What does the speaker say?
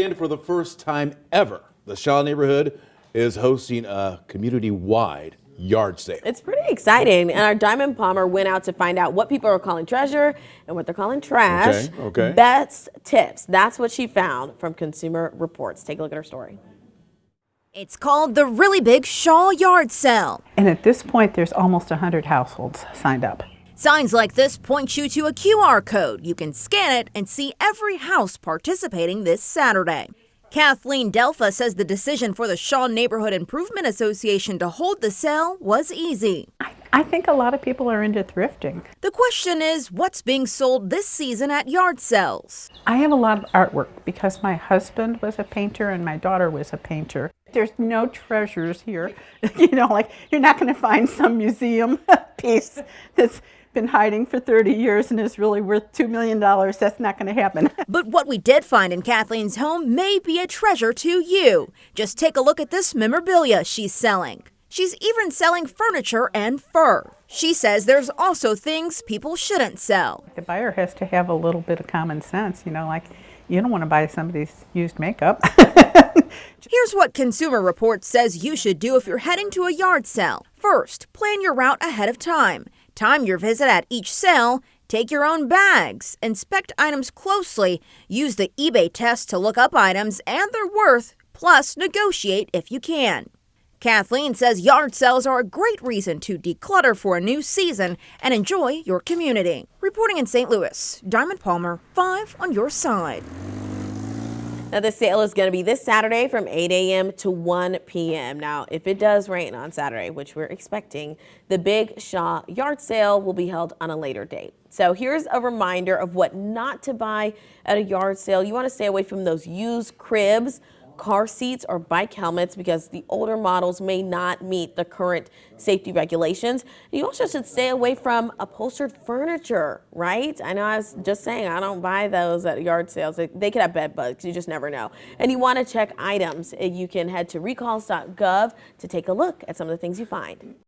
And for the first time ever, the Shaw neighborhood is hosting a community-wide yard sale. It's pretty exciting, and our Diamond Palmer went out to find out what people are calling treasure and what they're calling trash. Okay. Best tips. That's what she found from Consumer Reports. Take a look at her story. It's called the Really Big Shaw Yard Sale. And at this point, there's almost 100 households signed up. Signs like this point you to a QR code. You can scan it and see every house participating this Saturday. Kathleen Delpha says the decision for the Shaw Neighborhood Improvement Association to hold the sale was easy. I think a lot of people are into thrifting. The question is, what's being sold this season at yard sales? I have a lot of artwork because my husband was a painter and my daughter was a painter. There's no treasures here. Like you're not going to find some museum piece that's been hiding for 30 years and is really worth $2 million. That's not going to happen. But what we did find in Kathleen's home may be a treasure to you. Just take a look at this memorabilia she's selling. She's even selling furniture and fur. She says there's also things people shouldn't sell. The buyer has to have a little bit of common sense, like you don't want to buy somebody's used makeup. Here's what Consumer Reports says you should do if you're heading to a yard sale. First, plan your route ahead of time. Time your visit at each sale. Take your own bags. Inspect items closely. Use the eBay test to look up items and their worth, plus negotiate if you can. Kathleen says yard sales are a great reason to declutter for a new season and enjoy your community. Reporting in St. Louis, Diamond Palmer, 5 on your side. Now, the sale is going to be this Saturday from 8 a.m. to 1 p.m. Now, if it does rain on Saturday, which we're expecting, the Big Shaw yard sale will be held on a later date. So here's a reminder of what not to buy at a yard sale. You want to stay away from those used cribs, car seats, or bike helmets because the older models may not meet the current safety regulations. You also should stay away from upholstered furniture, right? I know I was just saying I don't buy those at yard sales. They could have bed bugs. You just never know. And you want to check items. You can head to recalls.gov to take a look at some of the things you find.